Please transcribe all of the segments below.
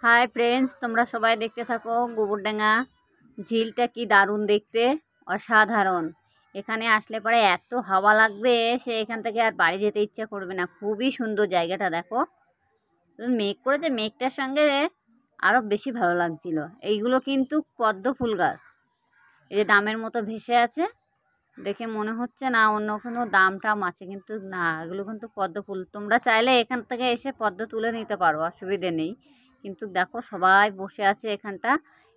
Hi friends, তোমরা সবাই দেখতে থাকো। গোবরডাঙ্গা ঝিলটা কি দারুণ দেখতে, অসাধারণ। এখানে আসলে পরে এত হাওয়া লাগবে, সে এখান থেকে আর বাড়ি যেতে ইচ্ছা করবে না। খুবই সুন্দর জায়গাটা, দেখো। মেঘ করেছে, মেঘটার সঙ্গে আরও বেশি ভালো লাগছিল। এইগুলো কিন্তু পদ্ম ফুল গাছ, এই যে ডামের মতো ভেসে আছে, দেখে মনে হচ্ছে না অন্য কোনো দাম টাম আছে, কিন্তু না, এগুলো কিন্তু পদ্ম ফুল। তোমরা চাইলে এখান থেকে এসে পদ্ম তুলে নিতে পারো, অসুবিধে নেই। কিন্তু দেখো সবাই বসে আছে এখানটা।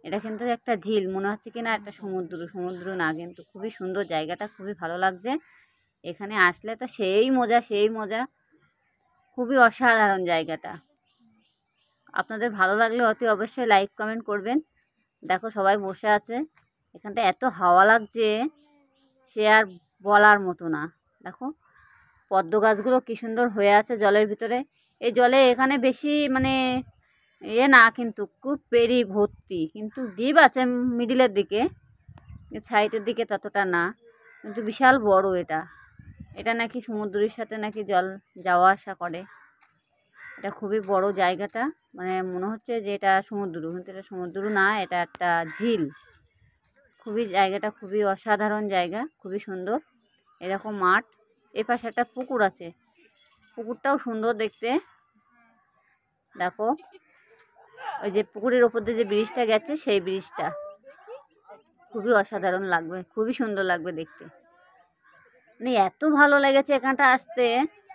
এটা কিন্তু একটা ঝিল মনে হচ্ছে কি না একটা সমুদ্র, সমুদ্র না, কিন্তু খুবই সুন্দর জায়গাটা, খুবই ভালো লাগছে। এখানে আসলে তো সেই মজা, সেই মজা, খুবই অসাধারণ জায়গাটা। আপনাদের ভালো লাগলে অতি অবশ্যই লাইক কমেন্ট করবেন। দেখো সবাই বসে আছে, এখানটা এত হাওয়া লাগছে সে আর বলার মতো না। দেখো পদ্ম গাছগুলো কী সুন্দর হয়ে আছে জলের ভিতরে। এই জলে এখানে বেশি মানে না, কিন্তু খুব পেরি ভর্তি, কিন্তু দ্বীপ আছে মিডিলের দিকে, সাইডের দিকে ততটা না, কিন্তু বিশাল বড় এটা। এটা নাকি সমুদ্রের সাথে নাকি জল যাওয়া আসা করে। এটা খুবই বড় জায়গাটা, মানে মনে হচ্ছে যে এটা সমুদ্র, কিন্তু এটা সমুদ্র না, এটা একটা ঝিল। খুবই জায়গাটা খুবই অসাধারণ জায়গা, খুবই সুন্দর। এরকম মাঠ, এপাশে একটা পুকুর আছে, পুকুরটাও সুন্দর দেখতে। দেখো ওই যে পুকুরের ওপর দিয়ে যে ব্রিজটা গেছে, সেই ব্রিজটা খুবই অসাধারণ লাগবে, খুবই সুন্দর লাগবে দেখতে। মানে এত ভালো লেগেছে এখানটা আসতে,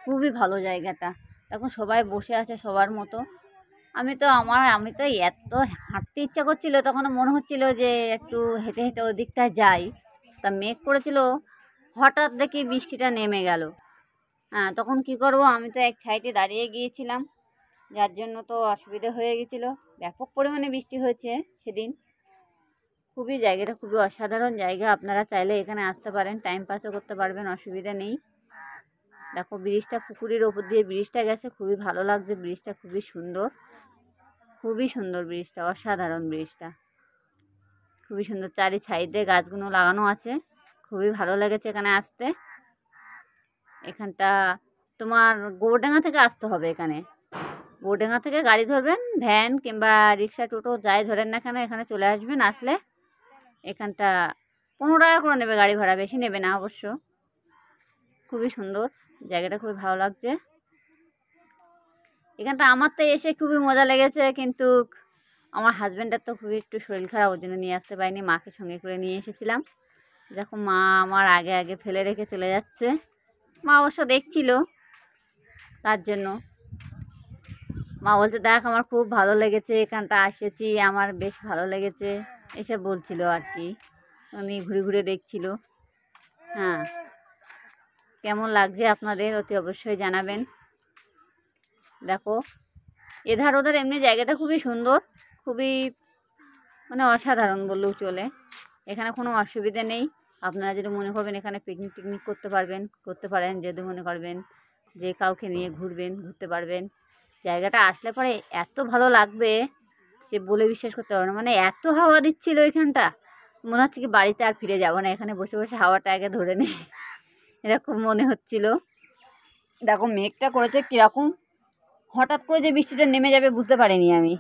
খুবই ভালো জায়গাটা। এখন সবাই বসে আছে সবার মতো। আমি তো এত হাঁটতে ইচ্ছা করছিল, তখন মনে হচ্ছিল যে একটু হেঁটে হেঁটে ওই দিকটায় যাই। তা মেঘ করেছিল, হঠাৎ দেখি বৃষ্টিটা নেমে গেল। হ্যাঁ, তখন কি করব, আমি তো এক সাইডে দাঁড়িয়ে গিয়েছিলাম, যার জন্য তো অসুবিধা হয়ে গেছিলো। ব্যাপক পরিমাণে বৃষ্টি হয়েছে সেদিন। খুবই জায়গাটা খুবই অসাধারণ জায়গা, আপনারা চাইলে এখানে আসতে পারেন, টাইম পাসও করতে পারবেন, অসুবিধা নেই। দেখো ব্রিজটা, পুকুরের ওপর দিয়ে ব্রিজটা গেছে, খুবই ভালো লাগছে। ব্রিজটা খুবই সুন্দর, খুবই সুন্দর ব্রিজটা, অসাধারণ ব্রিজটা, খুবই সুন্দর। চারি সাইডে গাছগুলো লাগানো আছে, খুবই ভালো লেগেছে এখানে আসতে। এখানটা তোমার গোবরডাঙ্গা থেকে আসতে হবে। এখানে গোবরডাঙ্গা থেকে গাড়ি ধরবেন, ভ্যান কিংবা রিক্সা, টোটো যাই ধরেন না কেন, এখানে চলে আসবেন। আসলে এখানটা 15 টাকা করে নেবে গাড়ি ভাড়া, বেশি নেবে না অবশ্য। খুবই সুন্দর জায়গাটা, খুবই ভালো লাগছে এখানটা। আমার তো এসে খুবই মজা লেগেছে, কিন্তু আমার হাজব্যান্ডের তো খুবই একটু শরীর খারাপ, ওই জন্য নিয়ে আসতে পারিনি। মাকে সঙ্গে করে নিয়ে এসেছিলাম। দেখো মা আমার আগে আগে ফেলে রেখে চলে যাচ্ছে। মা অবশ্য দেখছিল, তার জন্য মা বলছে দেখ আমার খুব ভালো লেগেছে, এখানটা এসেছি আমার বেশ ভালো লেগেছে, এসে বলছিল আর কি। উনি ঘুরে ঘুরে দেখছিল। হ্যাঁ, কেমন লাগছে আপনাদের অতি অবশ্যই জানাবেন। দেখো এধার ওধার এমনি জায়গাটা খুবই সুন্দর, খুবই মানে অসাধারণ বললেও চলে। এখানে কোনো অসুবিধা নেই। আপনারা যদি মনে করবেন এখানে পিকনিক টিকনিক করতে পারবেন, করতে পারেন। যদি মনে করবেন যে কাউকে নিয়ে ঘুরবেন, ঘুরতে পারবেন। জায়গাটা আসলে পরে এত ভালো লাগবে সে বলে বিশ্বাস করতে পারবে না। মানে এত হাওয়া দিচ্ছিল এখানটা, মনে হচ্ছে কি বাড়িতে আর ফিরে যাব না, এখানে বসে বসে হাওয়াটা আগে ধরে নেই, এরকম মনে হচ্ছিল। দেখো মেঘটা করেছে কীরকম, হঠাৎ করে যে বৃষ্টিটা নেমে যাবে বুঝতে পারিনি আমি।